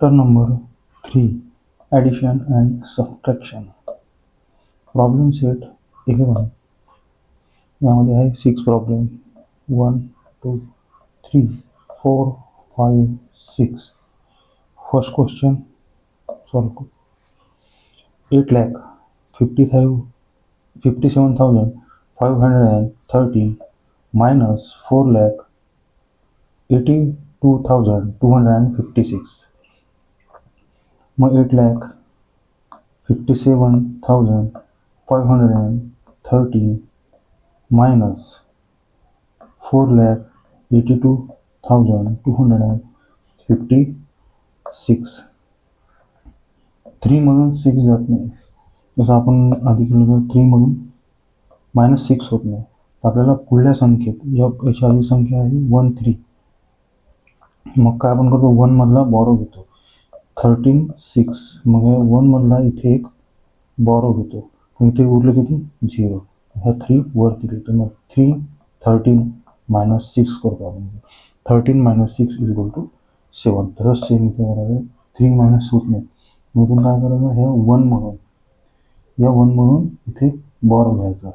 Chapter number 3, Addition and Subtraction. Problem set 11. यामध्ये आहे 6 problem. 1, 2, 3, 4, 5, 6. First question solve. 8,57,513 minus 4,82,256. मग 8,57,513 minus 4,82,256. 3 मधून 6 जात नाही, जसं आपण आधी केलं तर 3 मधून -6 होत नाही. आपल्याला पुढल्या संख्येत याची आधी संख्या आहे 1 3. मग काय आपण करतो, 1 मधला बॉरो घेतो. 13 6. मग 1 मधला इथे एक बॉरो घेतो. इथे उरलं किती 0. ह्या 3 वरती लिहितो. मग 3 13 -6 करतो आपण. 13 - 6 = 7. तसंच सेम इथे करायचं. 3 - होत नाही. मग इथून काय करायचं, ह्या 1 मधून इथे बॉरो घ्यायचा.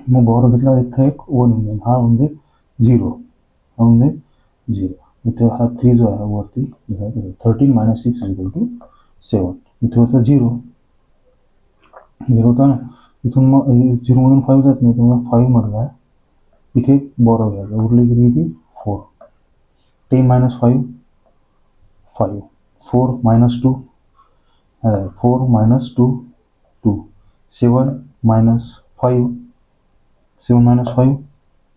मग बॉरो घेतला, इथे एक 1 होऊन हा म्हणजे 0. हा म्हणजे 0. इथे हा 3 जो आहे वरती 13 - 6 = 7. इथे होतं 0 होता ना. इथून मग 0 मधून 5 जात नाही, तर 5 मधला इथे बॉरो घ्यायचा. उरले किती 4. 10 - 5 5. 4 - 2 4 - 2 2. 7 - 5 7 - 5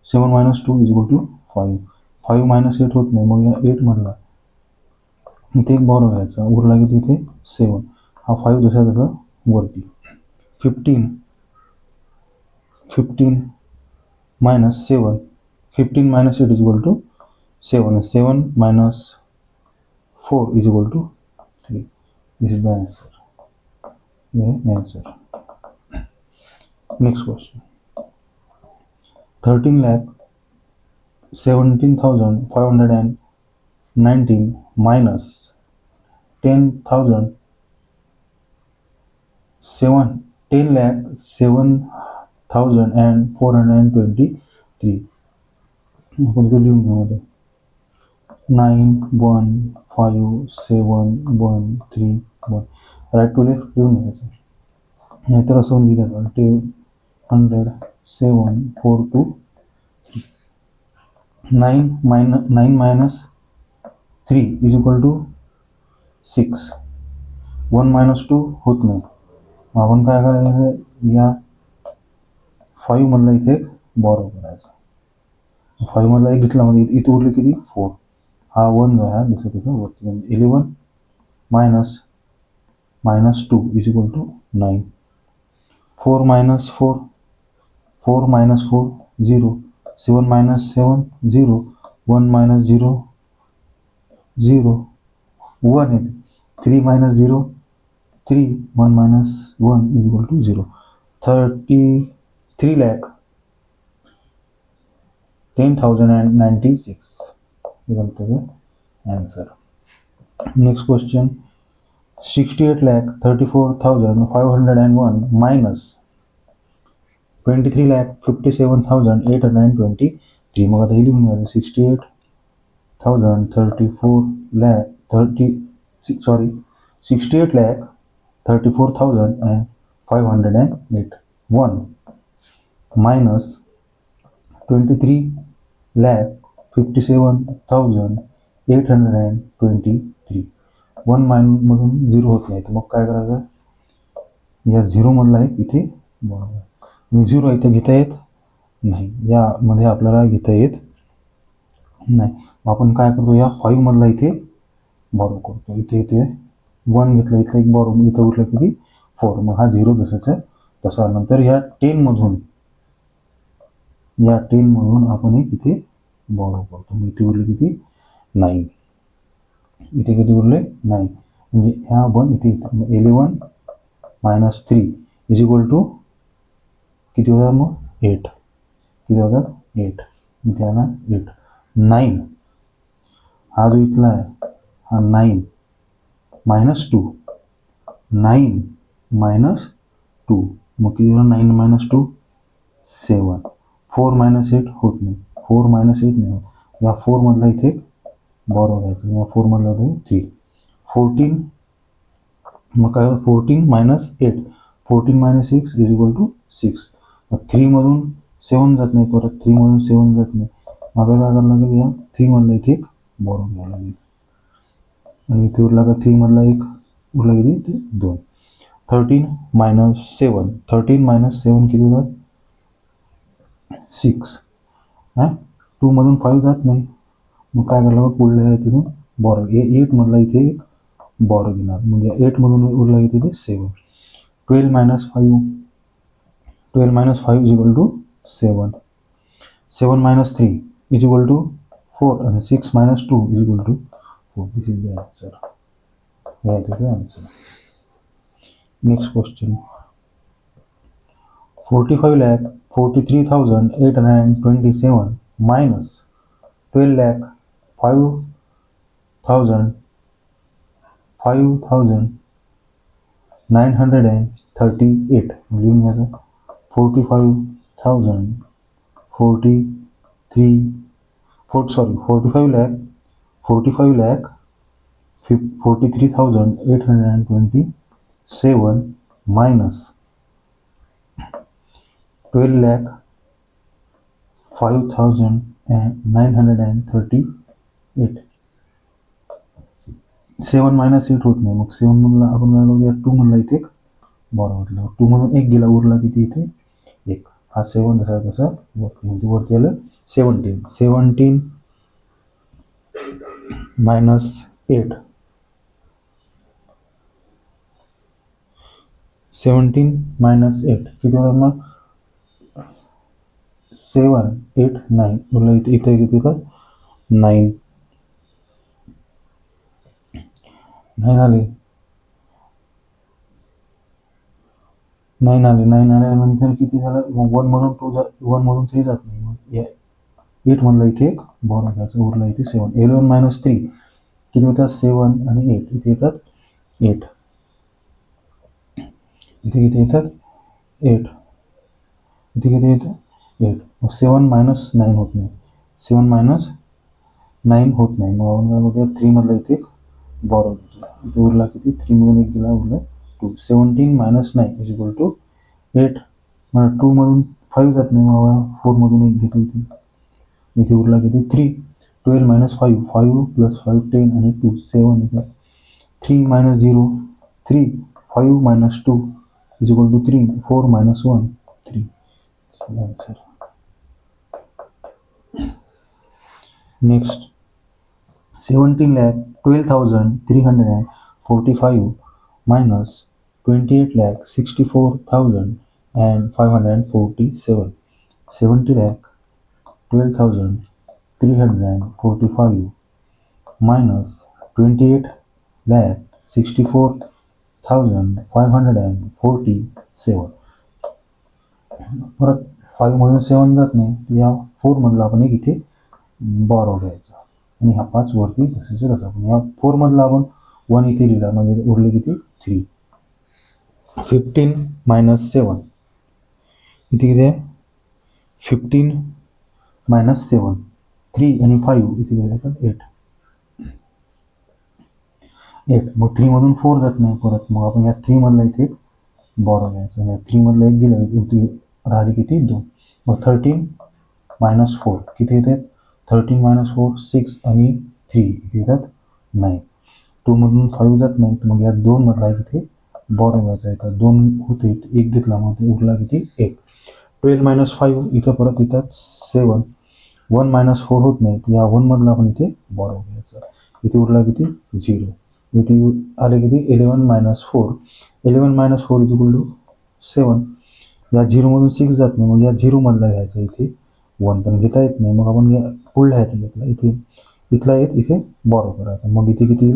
7 - 2 = 5. 5 - 8 होत नाही. मग या 8 मधला इथे एक बॉरो घ्यायचा. उरला किती इथे 7. हा 5 जसा त्याचा वरती. 15 - 7 15 - 8 = 7. 7 - 4 = 3. This is the answer. Next question. 13,17,519 minus 10,07,423. आपण ते लिहून घेऊ. 9 1 5 7 1 3 1. राईट टू लेफ्ट लिहून घ्यायचं. नाहीतर असं लिहिलं 100 7 4 2 3. 9 - 3 = 6. 1 - 2 होत नाही. आपण काय करायचं, या 5 मधला इथे बॉरो करायचा. 5 मधला एक घेतला, म्हणजे इथे उरले किती 4. हा 1 जो आहे जसं तिथं वरती. 11 - -2 = 9. 4 - 4 4 - 4 0. 7 - 7 0. 1 - 0 0. 1 येते. 3 - 0 3. 1 - 1 = 0. 33,10,096 answer. Next question. 68,34,501 minus 23,57,823. मग आता हे लिहून घ्यायचं. 68,34,508 1 minus 23,57,823. 1 मधून 0 होत नाही. मग काय करायचं, या 0 मधला एक इथे बॉरो. 0 इथे घेता येत नाही, यामध्ये आपल्याला घेता येत नाही. आपण काय करतो, या 5 मधला इथे बॉरो करतो. इथे 1 घेतलं, इथलं एक बॉरो, इथं उरलं किती 4. मग हा 0 जसाच आहे तसा. नंतर या 10 मधून आपण एक इथे बॉरो करतो. मग इथे उरले किती 9. इथे किती उरले 9. म्हणजे ह्या 1 इथे 11 - 3 = किती होता मग 8. किती होता 8. इथे आहे ना 8. 9 हा जो इथला आहे हा 9 -2 9 -2 मग किती झालं 9 - 2 7 4 - 8 होत नाही 4 - 8 नाही होत या 4 मधला इथे बॉरो घ्यायचं या 4 मधला होतं 3 14 मग काय 14 - 8 14 - 6 इज इक्वल टू 6 मग 3 मधून 7 जात नाही परत 3 मधून 7 जात नाही आपल्याला काय करावं लागेल या 3 मधला इथे एक बॉरो घ्यावं लागेल आणि इथे उरला का 3 मधला एक उरला किती ते 2 13 - 7 13 - 7 किती होतात 6 हां 2 मधून 5 जात नाही मग काय करायला पुढल्या आहे तिथून बॉरो 8 मधला इथे एक बॉरो घेणार मग या 8 मधून उरला किती ते 7 12 - 5 12 - 5 is equal to 7 7 - 3 is equal to 4 and 6 - 2 is equal to 4. This is the answer. That is the answer. Next question. 45,43,827 minus 12,05,938 लिहून घ्यायचं 45 lakh 43,827 minus 12 lakh 5,938 7 - 8 होत नाही मग 7 मधला आपण काय करूया 2 मधला इथे एक बॉरो म्हटलं 2 मधून एक गेला उरला किती इथे एक हा 7 जसा तसा वरती आलं 17 17 minus 8 17 minus 8 किती होतात मग 7 8 9 बोलला इथे किती होतात 9 आले 9 आल्यानंतर किती झालं मग 1 मधून 3 जात नाही मग या 8 मधला इथे एक बॉरो घ्यायचा उरला इथे 7 11 - 3 किती होतात 7 आणि 8 इथे येतात 8 इथे किती येतात 8 इथे किती येतं 8 मग 7 - 9 होत नाही 7 - 9 होत नाही मग आपण काय करूया 3 मधला इथे एक बॉरो घेतो इथे उरला किती 3 मधून एक गेला उरला 2 17 - 9 इज इक्वल टू 8 मग 2 मधून 5 जात नाही मग 4 मधून एक घेतो इथे उरला किती 3 12 - 5 5 + 5 10 आणि 2 7 इथे 3 - 0 3 5 - 2 is equal to 3 4 - 1 3 so answer next 17,12,345 minus 28,64,547 70,12,345 minus 28,64,547 परत 5 मधून 7 जात नाही या 4 मधला आपण एक इथे बॉरो घ्यायचा आणि हा 5 वरती तसेच तसा पण या 4 मधला आपण 1 इथे लिहिला म्हणजे उरले किती 3 15 - 7 इथे किती आहे 15 - 7 3 आणि 5 इथे गेले तर 8 मग 3 मधून 4 जात नाही परत मग आपण या 3 मधला इथे बॉरो घ्यायचा या 3 मधला एक गेला इथे राहिले किती 2 मग 13 - 4 किती येतात 13 - 4 6 आणि 3 इथे येतात 9 2 मधून 5 जात नाही मग या 2 मधला इथे बॉरो घ्यायचा आहे तर 2 होते एक घेतला मग उरला किती 1 12 - 5 इथं परत येतात 7 1 - 4 होत नाही या 1 मधला आपण इथे बॉरो घ्यायचा इथे उरला किती 0 इथे आले किती 11 - 4 11 - 4 इज इक्वल टू 7 या 0 मधून 6 जात नाही मग या 0 मधला घ्यायचा इथे 1 पण घेता येत नाही मग आपण पुढल्या ह्याचा घेतला इथे इथला येत इथे बॉरो करायचा मग इथे किती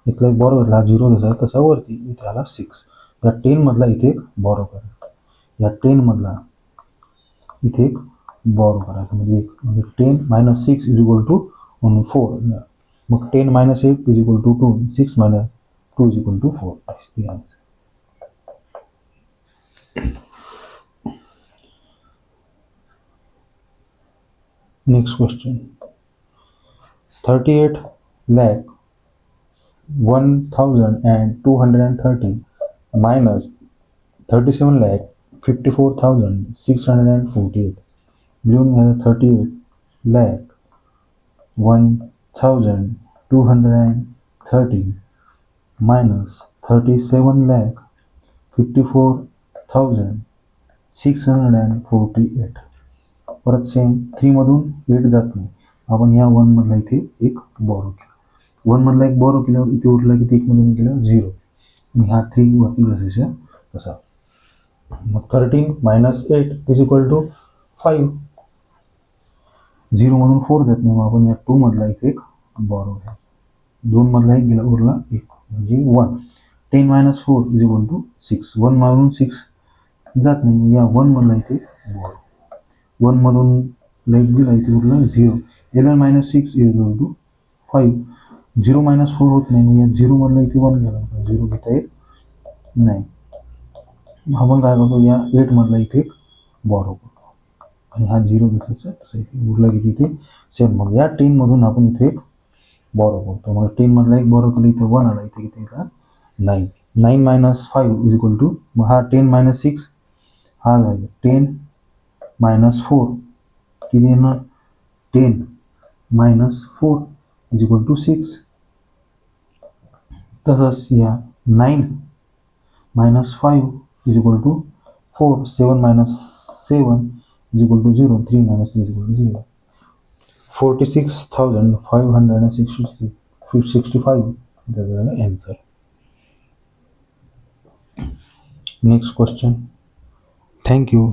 इथला एक बॉरो घेतला 0 जसा तसा वरती इथे आला 6 या 10 मधला इथे एक बॉरो करायचा या 10 मधला इथे एक बॉरो करायचा म्हणजे 10 - 6 इज इक्वल टू 4 मग 10 minus 8 is equal to 2. 6 minus 2 is equal to 4. That's the answer. Next question. 38 lakh 1,230 minus 37 lakh 54,648. लिहून घ्या 38 lakh 1,230 minus 37 lakh 54,648. परत सेम 3 मधून 8 जात नाही. आपण ह्या 1 मधला इथे एक बॉरो केला. 1 मधला एक बॉरो केल्यावर इथे उरला किती? 1 मधून केल्यावर 0. आणि ह्या 3 वरती जसाच्या तसा. मग 13 minus 8 is equal to 5. 0 मधून 4 जात नाही. मग आपण या 2 मधला इथे एक बॉरो घ्या. 2 मधला एक गेला, उरला 1 म्हणजे 1. 10 minus 4 is equal to 6. 1 मधून 6 जात नाही. या 1 मधला इथे बॉरो. 1 मधून लाईक गेला, इथे उरला 0. 11 minus 6 is equal to 5. 0 minus 4 होत नाही. मग या 0 मधला इथे 1 गेला, 0 घेता येत नाही. आपण काय करतो? या 8 मधला इथे एक बॉरो करतो आणि हा 0 घेतल्याचा तसं इथे उरला किती? इथे सेम. मग या 10 मधून आपण इथे एक बॉरो करतो. मग 10 मधला एक बॉरो केला, इथे 1 आला, इथे किती येतात? 9. 9 minus 5 is equal to, मग हा 10 minus 6 हा झाला 10 minus 4 किती येणार? 10 minus 4 is equal to 6. तसंच या 9 minus 5 is equal to 4. 7 minus 7 is equal to 0. 3 minus 3 is equal to 0. 46,565. That is the answer. Next question. Thank you.